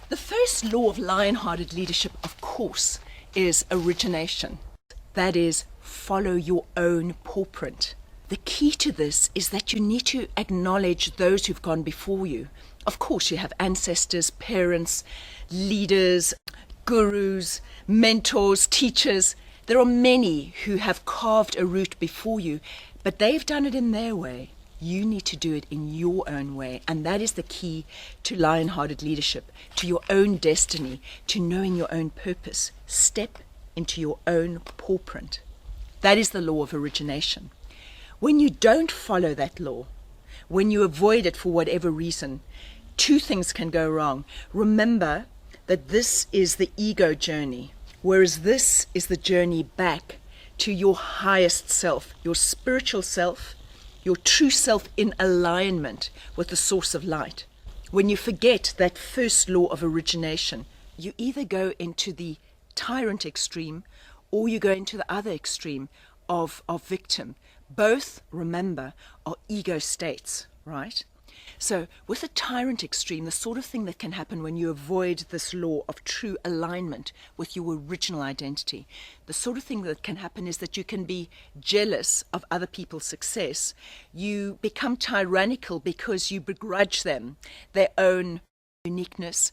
The first law of lion-hearted leadership, of course, is origination. That is, follow your own pawprint. The key to this is that you need to acknowledge those who've gone before you. Of course, you have ancestors, parents, leaders, gurus, mentors, teachers. There are many who have carved a route before you, but they've done it in their way. You need to do it in your own way, and that is the key to lion-hearted leadership, to your own destiny, to knowing your own purpose. Step into your own pawprint. That is the law of origination. When you don't follow that law, when you avoid it for whatever reason, two things can go wrong. Remember that this is the ego journey, whereas this is the journey back to your highest self, your spiritual self, your true self in alignment with the source of light. When you forget that first law of origination, you either go into the tyrant extreme or you go into the other extreme of victim. Both, remember, are ego states, right? So with the tyrant extreme, the sort of thing that can happen when you avoid this law of true alignment with your original identity, the sort of thing that can happen is that you can be jealous of other people's success. You become tyrannical because you begrudge them their own uniqueness.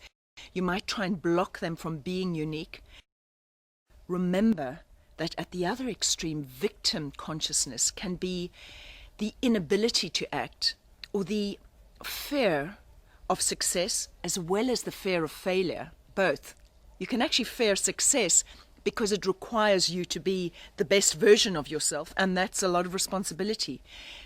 You might try and block them from being unique. Remember that at the other extreme, victim consciousness can be the inability to act, or the fear of success as well as the fear of failure, both. You can actually fear success because it requires you to be the best version of yourself, and that's a lot of responsibility.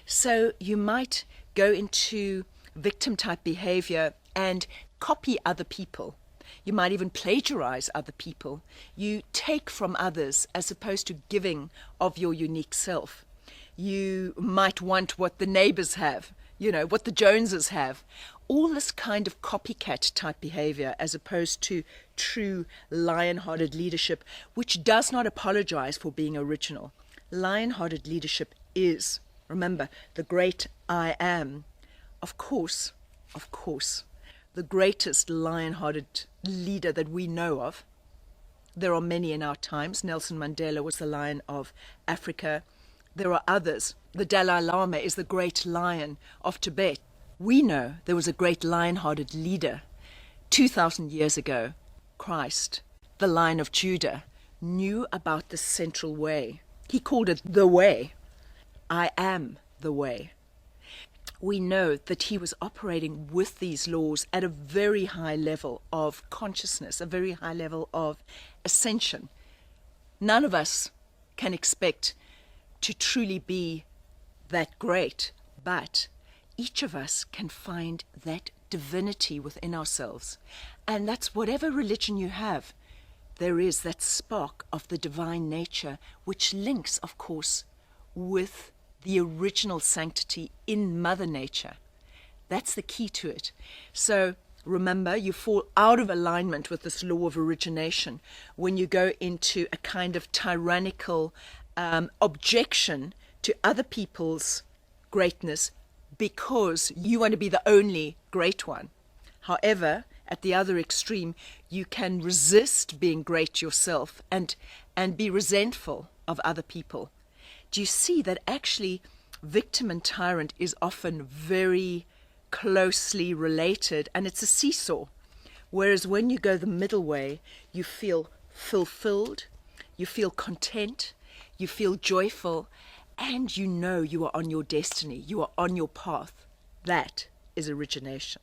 So you might go into victim type behavior and copy other people. You might even plagiarize other people. You take from others as opposed to giving of your unique self. You might want what the neighbors have, what the Joneses have. All this kind of copycat type behavior as opposed to true lion-hearted leadership, which does not apologize for being original. Lion-hearted leadership is, remember, the great I am. Of course, the greatest lion-hearted leader that we know of. There are many in our times. Nelson Mandela was the lion of Africa. There are others. The Dalai Lama is the great lion of Tibet. We know there was a great lion-hearted leader 2,000 years ago. Christ, the Lion of Judah, knew about the central way. He called it the way. I am the way. We know that he was operating with these laws at a very high level of consciousness, a very high level of ascension. None of us can expect to truly be that great, but each of us can find that divinity within ourselves. And that's whatever religion you have, there is that spark of the divine nature, which links, of course, with the original sanctity in Mother Nature. That's the key to it. So remember, you fall out of alignment with this law of origination when you go into a kind of tyrannical objection to other people's greatness because you want to be the only great one. However, at the other extreme, you can resist being great yourself and be resentful of other people. Do you see that actually victim and tyrant is often very closely related, and it's a seesaw? Whereas when you go the middle way, you feel fulfilled, you feel content, you feel joyful, and you know you are on your destiny, you are on your path. That is origination.